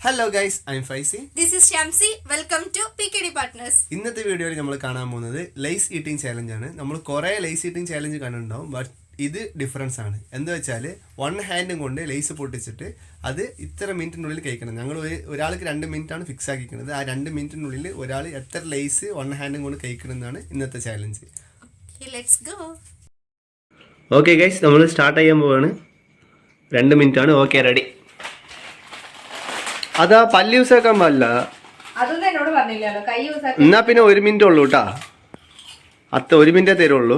Hello guys, I'm Faisi. This is Shamsi. Welcome to PKD Partners. ഇന്നത്തെ വീഡിയോയിൽ നമ്മൾ കാണാൻ പോകുന്നത് ലേസ് ഈറ്റിംഗ് ചാലഞ്ച് ആണ്. നമ്മൾ കുറേ ലേസ് ഈറ്റിംഗ് ചാലഞ്ച് കണ്ടിട്ടുണ്ടാവും, ബട്ട് ഇത് ഡിഫറൻസ് ആണ്. എന്താ വെച്ചാൽ വൺ ഹാൻഡും കൊണ്ട് ലേസ് പൊട്ടിച്ചിട്ട് അത് ഇത്ര മിനിറ്റിനുള്ളിൽ കഴിക്കണം. ഞങ്ങൾ ഒരാൾക്ക് 2 മിനിറ്റാണ് ഫിക്സ് ആക്കിക്കുന്നത്. ആ 2 മിനിറ്റിനുള്ളിൽ ഒരാൾ എത്ര ലേസ് വൺ ഹാൻഡും കൊണ്ട് കഴിക്കണമെന്നാണ് ഇന്നത്തെ ചാലഞ്ച്. ഓക്കെ ഗൈസ്, നമ്മൾ സ്റ്റാർട്ട് ചെയ്യാൻ പോവാണ്. 2 മിനിറ്റാണ്. Okay, ready. അതാ പല്ല് യൂസ് ആക്കാൻ പാടില്ല. എന്നാ പിന്നെ 1 മിനിറ്റ് ഉള്ളൂ കേട്ടാ. 1 മിനിറ്റേ തരുള്ളൂ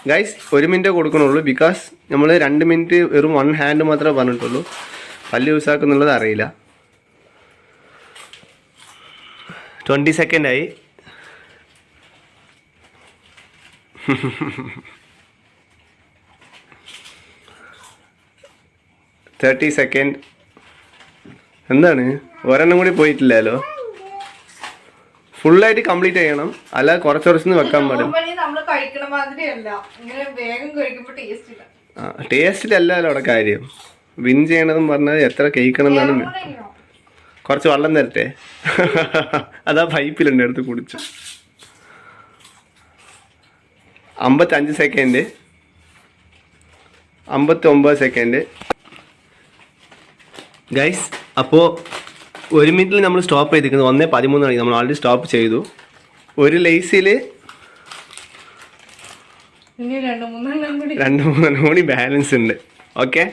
ഗൈസ്. 1 മിനിറ്റേ കൊടുക്കണുള്ളൂ. ബിക്കോസ് നമ്മൾ 2 മിനിറ്റ് വെറും 1 ഹാൻഡ് മാത്രമേ പറഞ്ഞിട്ടുള്ളൂ. പല്ല് യൂസ് ആക്കുന്നുള്ളത് അറിയില്ല. 20 സെക്കൻഡ് ആയി. $30 സെക്കൻഡ്. എന്താണ്, ഒരെണ്ണം കൂടി പോയിട്ടില്ലല്ലോ. ഫുള്ളായിട്ട് കംപ്ലീറ്റ് ചെയ്യണം, അല്ല കുറച്ച് വെക്കാൻ പാടില്ല. ടേസ്റ്റിലല്ലോ അവിടെ കാര്യം. വിൻ ചെയ്യണമെന്ന് പറഞ്ഞാൽ എത്ര കഴിക്കണം എന്നാണ്. കുറച്ച് വെള്ളം തരട്ടെ. അതാ പൈപ്പിലുണ്ട്, എടുത്ത് കുടിച്ചു. 55 സെക്കൻഡ്, 59 സെക്കൻഡ് ഗൈസ്. അപ്പോൾ 1 മിനിറ്റിൽ നമ്മൾ സ്റ്റോപ്പ് ചെയ്തിരിക്കുന്നത് 1:13 നമ്മൾ ആൾറെഡി സ്റ്റോപ്പ് ചെയ്തു. ഒരു ലേസിൽ 2-3 കൂടി ബാലൻസ് ഉണ്ട്. ഓക്കെ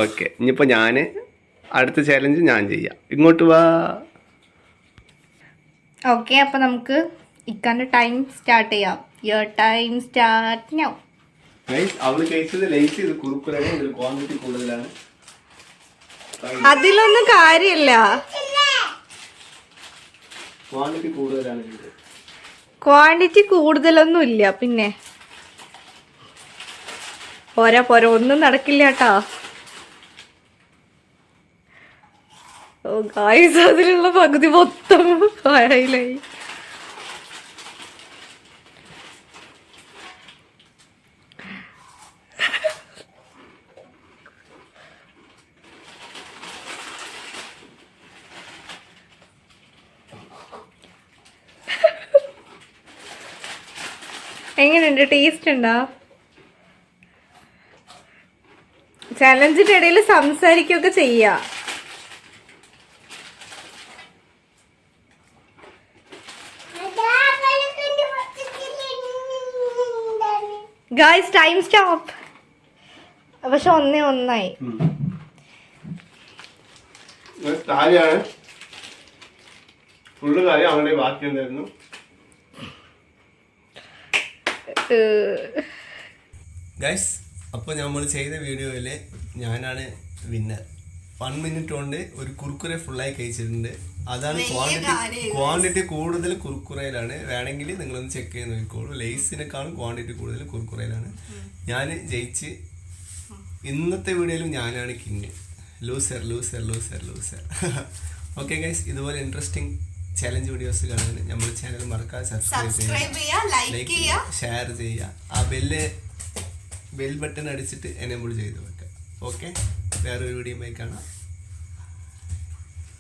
ഓക്കെ, ഇനിയിപ്പോൾ ഞാൻ അടുത്ത ചാലഞ്ച് ഞാൻ ചെയ്യാം. ഇങ്ങോട്ട് വാ. ഓക്കെ, അപ്പോൾ നമുക്ക് ഇക്കാൻ്റെ ടൈം സ്റ്റാർട്ട് ചെയ്യാം. Your time start now. അവള് കഴിച്ചത് ലേസ് ചെയ്ത് കുറുക്കുറാണ്. ഇതിൽ ക്വാണ്ടിറ്റി കൂടുതലാണ്. അതിലൊന്നും കാര്യമില്ല, ക്വാണ്ടിറ്റി കൂടുതലൊന്നും ഇല്ല. പിന്നെ പോരാ ഒന്നും നടക്കില്ല കേട്ടാ. ഓ ഗായ്സ്, അതിലുള്ള പകുതി മൊത്തം വാഴയിലായി. എങ്ങനെയുണ്ട്, ടേസ്റ്റ് ഉണ്ടോ? ചലഞ്ചിന്റെ ഇടയിൽ സംസാരിക്കുകയൊക്കെ ചെയ്യാ. Guys, time stop. പക്ഷെ 1:01 ഫുള്ള് കാര്യം അവരുടെ ബാക്കി എന്തായിരുന്നു. ഗൈസ്, അപ്പോൾ നമ്മൾ ചെയ്ത വീഡിയോയിൽ ഞാനാണ് വിന്നർ. 1 മിനിറ്റ് കൊണ്ട് ഒരു കുർക്കുറെ ഫുള്ളായി കഴിച്ചിട്ടുണ്ട്. അതാണ് ക്വാണ്ടിറ്റി കൂടുതൽ കുർക്കുറയിലാണ്. വേണമെങ്കിൽ നിങ്ങളൊന്ന് ചെക്ക് ചെയ്ത് നോക്കിക്കോളൂ. ലേസിനേക്കാളും ക്വാണ്ടിറ്റി കൂടുതൽ കുർക്കുറയിലാണ്. ഞാൻ ജയിച്ച് ഇന്നത്തെ വീഡിയോയിലും ഞാനാണ് king. Loser loser loser loser. Okay guys, ഇതുപോലെ ഇൻട്രസ്റ്റിംഗ് ചലഞ്ച് വീഡിയോസ് കാണാൻ നമ്മുടെ ചാനൽ മറക്കാതെ സബ്സ്ക്രൈബ് ചെയ്യുക, ലൈക്ക് ചെയ്യുക, ഷെയർ ചെയ്യുക. ആ ബെൽ ബട്ടൺ അടിച്ചിട്ട് എനേബിൾ ചെയ്ത് വെക്കുക. ഓക്കെ, വേറൊരു വീഡിയോയുമായി കാണാം.